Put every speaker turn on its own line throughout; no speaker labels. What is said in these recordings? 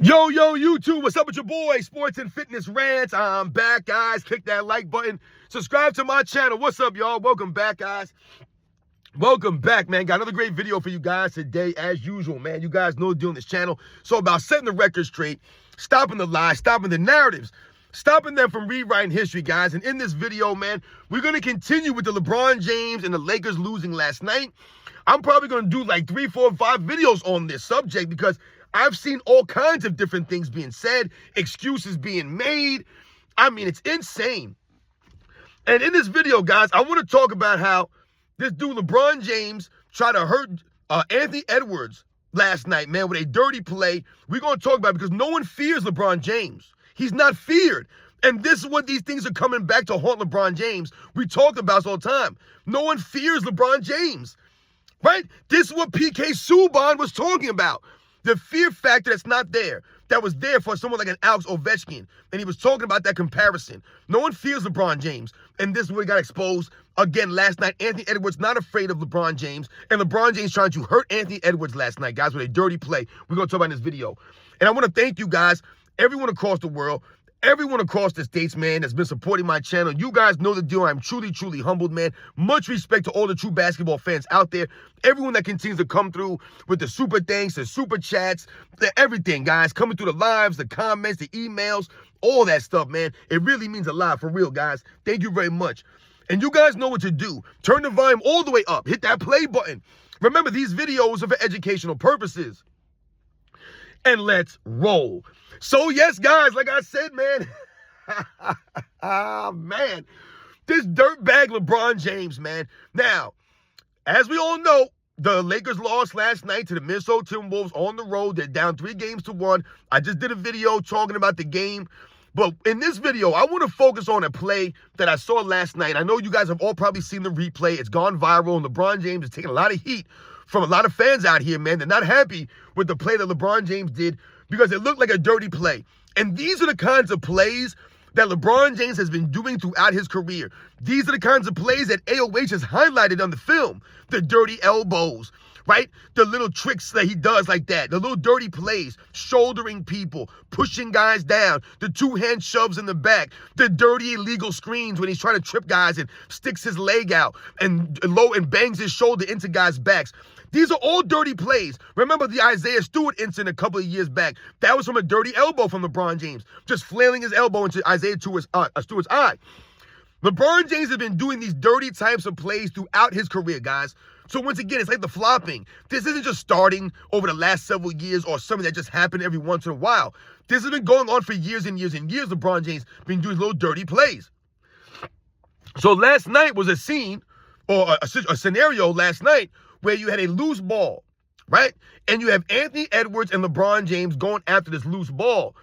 Yo, YouTube, what's up with your boy, Sports and Fitness Rants? I'm back, guys. Click that like button. Subscribe to my channel. What's up, y'all? Welcome back, guys. Welcome back, man. Got another great video for you guys today, as usual, man. You guys know the deal on this channel. So about setting the record straight, stopping the lies, stopping the narratives, stopping them from rewriting history, guys. And in this video, man, we're going to continue with the LeBron James and the Lakers losing last night. I'm probably going to do like 3, 4, 5 videos on this subject because I've seen all kinds of different things being said, excuses being made. I mean, it's insane. And in this video, guys, I want to talk about how this dude, LeBron James, tried to hurt Anthony Edwards last night, man, with a dirty play. We're going to talk about it because no one fears LeBron James. He's not feared. And this is what these things are coming back to haunt LeBron James. We talk about this all the time. No one fears LeBron James, right? This is what PK Subban was talking about. The fear factor that's not there, that was there for someone like an Alex Ovechkin. And he was talking about that comparison. No one fears LeBron James. And this is what got exposed again last night. Anthony Edwards not afraid of LeBron James. And LeBron James trying to hurt Anthony Edwards last night, guys, with a dirty play. We're going to talk about in this video. And I want to thank you guys, everyone across the world, everyone across the states, man, that's been supporting my channel. You guys know the deal. I'm truly, truly humbled, man. Much respect to all the true basketball fans out there. Everyone that continues to come through with the super thanks, the super chats, everything, guys. Coming through the lives, the comments, the emails, all that stuff, man. It really means a lot, for real, guys. Thank you very much. And you guys know what to do. Turn the volume all the way up. Hit that play button. Remember, these videos are for educational purposes. And let's roll. So, yes, guys, like I said, man, man, this dirtbag LeBron James, man. Now, as we all know, the Lakers lost last night to the Minnesota Timberwolves on the road. They're down 3-1. I just did a video talking about the game. But in this video, I want to focus on a play that I saw last night. I know you guys have all probably seen the replay. It's gone viral, and LeBron James is taking a lot of heat from a lot of fans out here, man. They're not happy with the play that LeBron James did because it looked like a dirty play. And these are the kinds of plays that LeBron James has been doing throughout his career. These are the kinds of plays that AOH has highlighted on the film. The dirty elbows, right? The little tricks that he does like that. The little dirty plays, shouldering people, pushing guys down, the two-hand shoves in the back, the dirty illegal screens when he's trying to trip guys and sticks his leg out and bangs his shoulder into guys' backs. These are all dirty plays. Remember the Isaiah Stewart incident a couple of years back. That was from a dirty elbow from LeBron James, just flailing his elbow into Isaiah Stewart's eye. LeBron James has been doing these dirty types of plays throughout his career, guys. So once again, it's like the flopping. This isn't just starting over the last several years or something that just happened every once in a while. This has been going on for years and years and years. LeBron James been doing little dirty plays. So last night was a scene or a scenario last night where you had a loose ball, right? And you have Anthony Edwards and LeBron James going after this loose ball.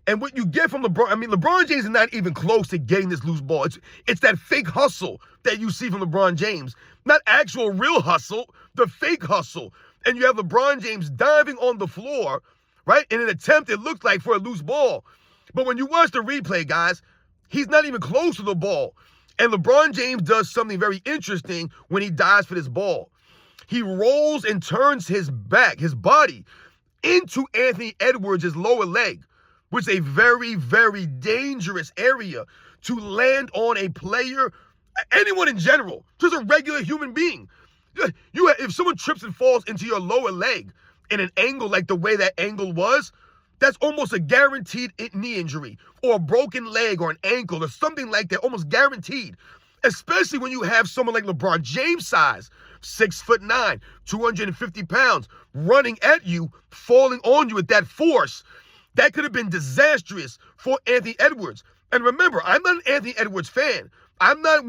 And what you get from LeBron, I mean, LeBron James is not even close to getting this loose ball. It's that fake hustle that you see from LeBron James. Not actual real hustle, the fake hustle. And you have LeBron James diving on the floor, right? In an attempt, it looked like, for a loose ball. But when you watch the replay, guys, he's not even close to the ball. And LeBron James does something very interesting when he dives for this ball. He rolls and turns his body, into Anthony Edwards' lower leg, which is a very, very dangerous area to land on a player, anyone in general, just a regular human being. If someone trips and falls into your lower leg in an angle like the way that angle was, that's almost a guaranteed knee injury or a broken leg or an ankle or something like that, almost guaranteed. Especially when you have someone like LeBron James size, 6'9", 250 pounds, running at you, falling on you with that force. That could have been disastrous for Anthony Edwards. And remember, I'm not an Anthony Edwards fan. I'm not,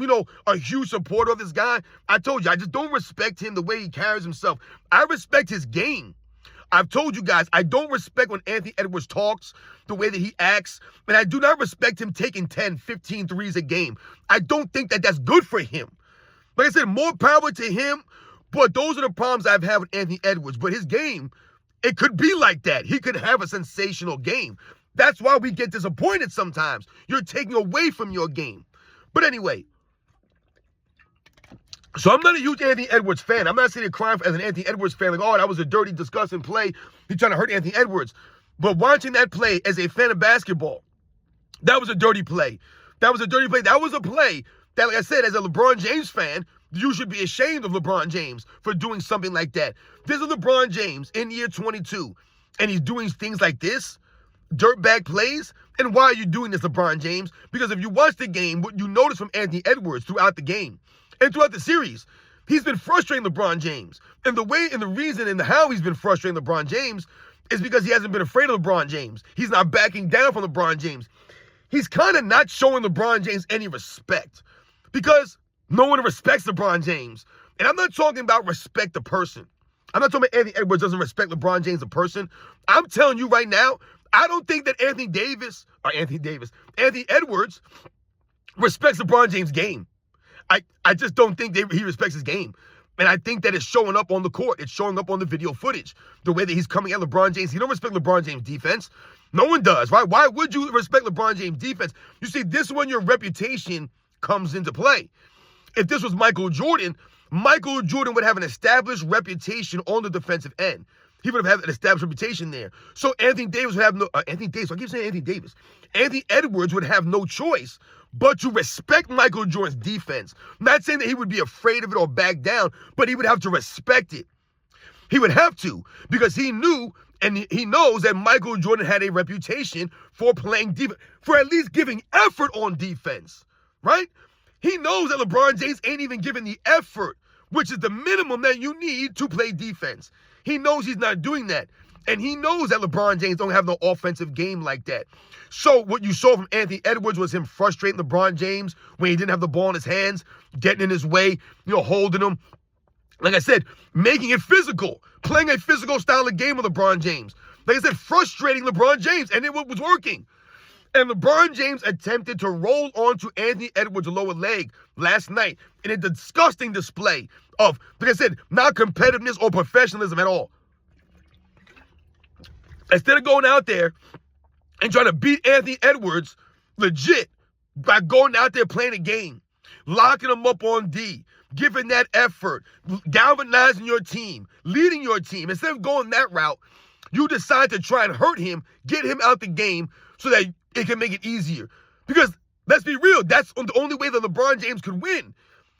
a huge supporter of this guy. I told you, I just don't respect him the way he carries himself. I respect his game. I've told you guys, I don't respect when Anthony Edwards talks, the way that he acts, and I do not respect him taking 10, 15 threes a game. I don't think that that's good for him. Like I said, more power to him, but those are the problems I've had with Anthony Edwards. But his game, it could be like that. He could have a sensational game. That's why we get disappointed sometimes. You're taking away from your game. But anyway, so I'm not a huge Anthony Edwards fan. I'm not sitting here crying as an Anthony Edwards fan, like, oh, that was a dirty, disgusting play. He's trying to hurt Anthony Edwards. But watching that play as a fan of basketball, that was a dirty play. That was a dirty play. That was a play that, like I said, as a LeBron James fan, you should be ashamed of LeBron James for doing something like that. This is LeBron James in year 22, and he's doing things like this, dirtbag plays. And why are you doing this, LeBron James? Because if you watch the game, what you notice from Anthony Edwards throughout the game and throughout the series, he's been frustrating LeBron James. And the way and the reason and how he's been frustrating LeBron James is because he hasn't been afraid of LeBron James. He's not backing down from LeBron James. He's kind of not showing LeBron James any respect because no one respects LeBron James. And I'm not talking about respect the person. I'm not talking about Anthony Edwards doesn't respect LeBron James a person. I'm telling you right now, I don't think that Anthony Edwards respects LeBron James' game. I just don't think he respects his game. And I think that it's showing up on the court. It's showing up on the video footage. The way that he's coming at LeBron James. He don't respect LeBron James' defense. No one does, right? Why would you respect LeBron James' defense? You see, this is when your reputation comes into play. If this was Michael Jordan would have an established reputation on the defensive end. He would have had an established reputation there. So Anthony Edwards would have no choice but to respect Michael Jordan's defense. Not saying that he would be afraid of it or back down, but he would have to respect it. He would have to, because he knew and he knows that Michael Jordan had a reputation for playing defense, for at least giving effort on defense, right? He knows that LeBron James ain't even giving the effort, which is the minimum that you need to play defense. He knows he's not doing that. And he knows that LeBron James don't have no offensive game like that. So what you saw from Anthony Edwards was him frustrating LeBron James when he didn't have the ball in his hands, getting in his way, holding him. Like I said, making it physical, playing a physical style of game with LeBron James. Like I said, frustrating LeBron James, and it was working. And LeBron James attempted to roll onto Anthony Edwards' lower leg last night in a disgusting display of, like I said, not competitiveness or professionalism at all. Instead of going out there and trying to beat Anthony Edwards legit by going out there playing a game, locking him up on D, giving that effort, galvanizing your team, leading your team, instead of going that route, you decide to try and hurt him, get him out the game so that it can make it easier. Because let's be real, that's the only way that LeBron James could win.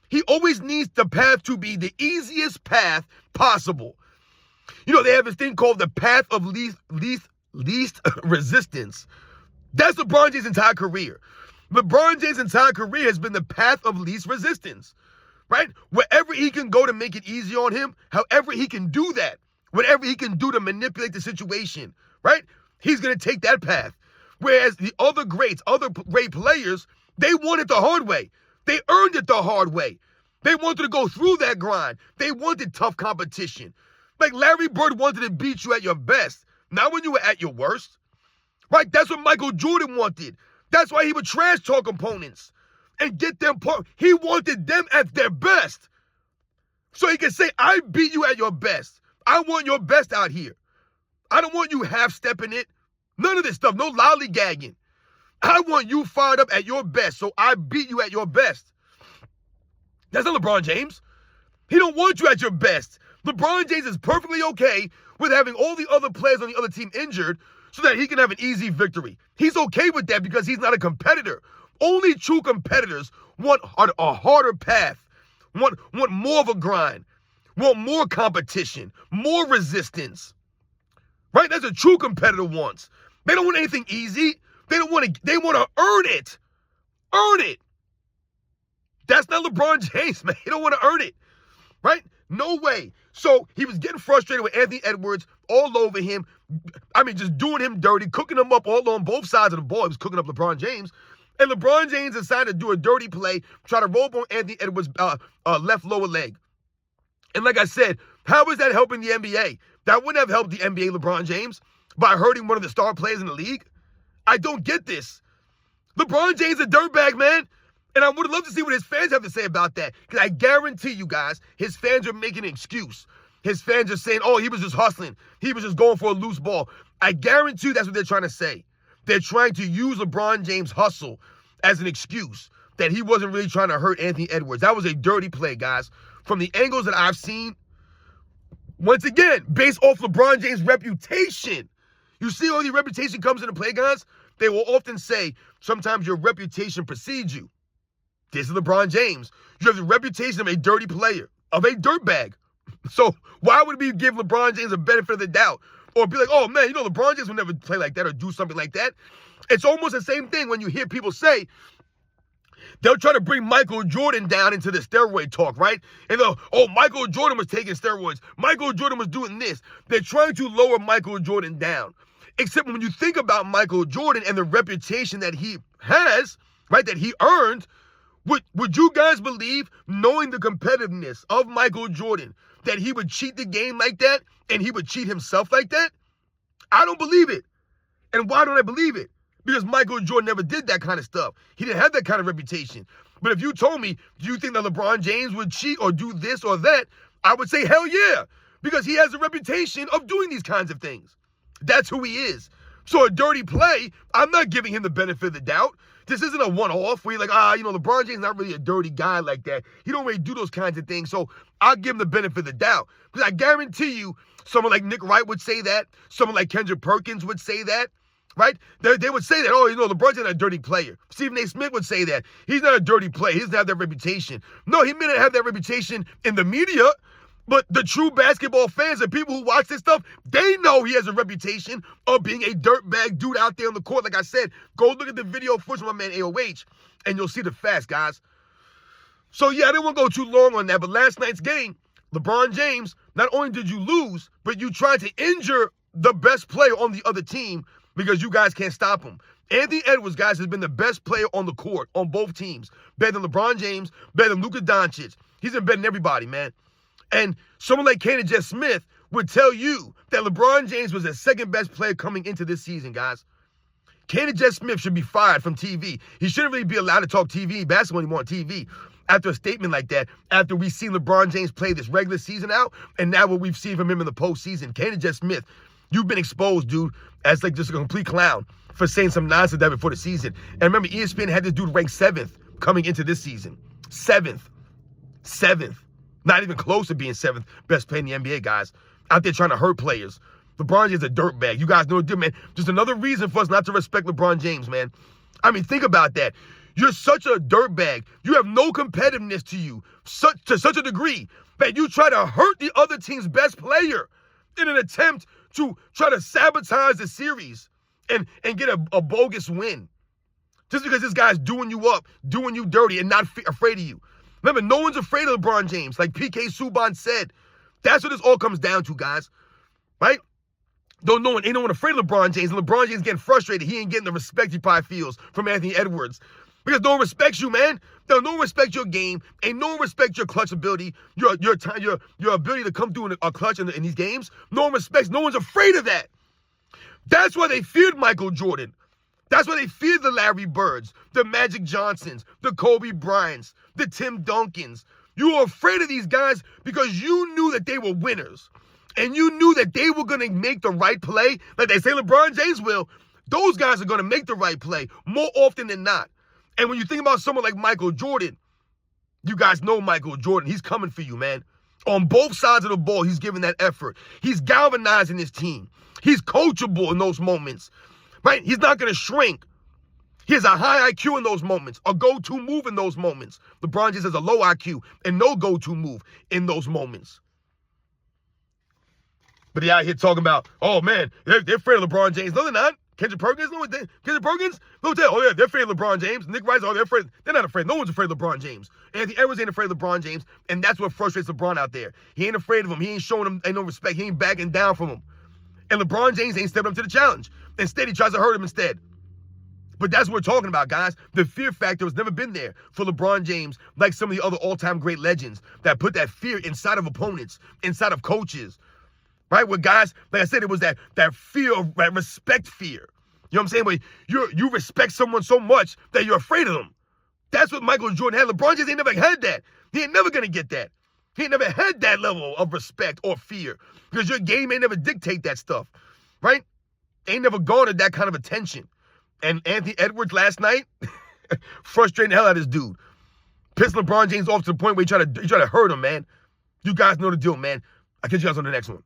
He always needs the path to be the easiest path possible. They have this thing called the path of least resistance. That's LeBron James' entire career. LeBron James' entire career has been the path of least resistance, right? Wherever he can go to make it easy on him, however he can do that, whatever he can do to manipulate the situation, right? He's going to take that path. Whereas the other great players, they won it the hard way. They earned it the hard way. They wanted to go through that grind. They wanted tough competition. Like Larry Bird wanted to beat you at your best, not when you were at your worst. Right? That's what Michael Jordan wanted. That's why he would trash talk opponents and get them. He wanted them at their best. So he can say, I beat you at your best. I want your best out here. I don't want you half-stepping it. None of this stuff. No lollygagging. I want you fired up at your best, so I beat you at your best. That's not LeBron James. He don't want you at your best. LeBron James is perfectly okay with having all the other players on the other team injured so that he can have an easy victory. He's okay with that because he's not a competitor. Only true competitors want a harder path, want more of a grind, want more competition, more resistance. Right? That's what a true competitor wants. They don't want anything easy. They want to earn it. Earn it. That's not LeBron James, man. He don't want to earn it. Right? No way. So he was getting frustrated with Anthony Edwards all over him. I mean, just doing him dirty, cooking him up all on both sides of the ball. He was cooking up LeBron James. And LeBron James decided to do a dirty play, try to roll up on Anthony Edwards' left lower leg. And like I said, how is that helping the NBA? That wouldn't have helped the NBA, LeBron James, by hurting one of the star players in the league. I don't get this. LeBron James is a dirtbag, man. And I would love to see what his fans have to say about that. Because I guarantee you guys, his fans are making an excuse. His fans are saying, oh, he was just hustling. He was just going for a loose ball. I guarantee you that's what they're trying to say. They're trying to use LeBron James' hustle as an excuse that he wasn't really trying to hurt Anthony Edwards. That was a dirty play, guys. From the angles that I've seen, once again, based off LeBron James' reputation. You see all the reputation comes into play, guys? They will often say, sometimes your reputation precedes you. This is LeBron James. You have the reputation of a dirty player, of a dirtbag. So why would we give LeBron James a benefit of the doubt? Or be like, oh, man, you know, LeBron James would never play like that or do something like that. It's almost the same thing when you hear people say, they'll try to bring Michael Jordan down into the steroid talk, right? And they'll, oh, Michael Jordan was taking steroids. Michael Jordan was doing this. They're trying to lower Michael Jordan down. Except when you think about Michael Jordan and the reputation that he has, right, that he earned, would you guys believe, knowing the competitiveness of Michael Jordan, that he would cheat the game like that and he would cheat himself like that? I don't believe it. And why don't I believe it? Because Michael Jordan never did that kind of stuff. He didn't have that kind of reputation. But if you told me, do you think that LeBron James would cheat or do this or that? I would say, hell yeah. Because he has a reputation of doing these kinds of things. That's who he is. So a dirty play, I'm not giving him the benefit of the doubt. This isn't a one-off where you're like, you know, LeBron James is not really a dirty guy like that. He don't really do those kinds of things. So I'll give him the benefit of the doubt. Because I guarantee you, someone like Nick Wright would say that. Someone like Kendrick Perkins would say that. Right? They would say that, oh, you know, LeBron's not a dirty player. Stephen A. Smith would say that. He's not a dirty player. He doesn't have that reputation. No, he may not have that reputation in the media, but the true basketball fans and people who watch this stuff, they know he has a reputation of being a dirtbag dude out there on the court. Like I said, go look at the video footage of my man AOH, and you'll see the facts, guys. So, yeah, I didn't want to go too long on that, but last night's game, LeBron James, not only did you lose, but you tried to injure the best player on the other team because you guys can't stop him. Anthony Edwards, guys, has been the best player on the court on both teams. Better than LeBron James, better than Luka Doncic. He's been better than everybody, man. And someone like Kendrick Smith would tell you that LeBron James was the second best player coming into this season, guys. Kendrick Smith should be fired from TV. He shouldn't really be allowed to talk basketball anymore on TV after a statement like that, after we've seen LeBron James play this regular season out, and now what we've seen from him in the postseason. Kendrick Smith, you've been exposed, dude, as like just a complete clown for saying some nonsense that before the season. And remember, ESPN had this dude ranked 7th coming into this season. 7th. Not even close to being 7th best player in the NBA, guys. Out there trying to hurt players. LeBron James is a dirtbag. You guys know it, man. Just another reason for us not to respect LeBron James, man. I mean, think about that. You're such a dirtbag. You have no competitiveness to you to such a degree that you try to hurt the other team's best player in an attempt to try to sabotage the series and get a bogus win. Just because this guy's doing you up, doing you dirty, and not afraid of you. Remember, no one's afraid of LeBron James, like PK Subban said. That's what this all comes down to, guys. Right? Ain't no one afraid of LeBron James, and LeBron James getting frustrated. He ain't getting the respect he probably feels from Anthony Edwards. Because no one respects you, man. No one respects your game. Ain't no one respects your clutch ability, your ability to come through in a clutch in these games. No one respects. No one's afraid of that. That's why they feared Michael Jordan. That's why they feared the Larry Birds, the Magic Johnsons, the Kobe Bryants, the Tim Duncans. You were afraid of these guys because you knew that they were winners. And you knew that they were going to make the right play. Like they say LeBron James will. Those guys are going to make the right play more often than not. And when you think about someone like Michael Jordan, you guys know Michael Jordan. He's coming for you, man. On both sides of the ball, he's giving that effort. He's galvanizing his team. He's coachable in those moments, right? He's not going to shrink. He has a high IQ in those moments, a go-to move in those moments. LeBron James has a low IQ and no go-to move in those moments. But they're out here talking about, oh, man, they're afraid of LeBron James. No, they're not. Kendrick Perkins? No, Kendrick Perkins? No, oh, yeah, they're afraid of LeBron James. Nick Wright, oh, they're afraid. They're not afraid. No one's afraid of LeBron James. Anthony Edwards ain't afraid of LeBron James, and that's what frustrates LeBron out there. He ain't afraid of him. He ain't showing him no respect. He ain't backing down from him. And LeBron James ain't stepping up to the challenge. Instead, he tries to hurt him instead. But that's what we're talking about, guys. The fear factor has never been there for LeBron James, like some of the other all-time great legends that put that fear inside of opponents, inside of coaches, right? With guys, like I said, it was that fear of that respect fear. You know what I'm saying? Where you respect someone so much that you're afraid of them. That's what Michael Jordan had. LeBron James ain't never had that. He ain't never going to get that. He ain't never had that level of respect or fear because your game ain't never dictate that stuff, right? Ain't never garnered that kind of attention. And Anthony Edwards last night, frustrating the hell out of this dude. Pissed LeBron James off to the point where he tried to hurt him, man. You guys know the deal, man. I'll catch you guys on the next one.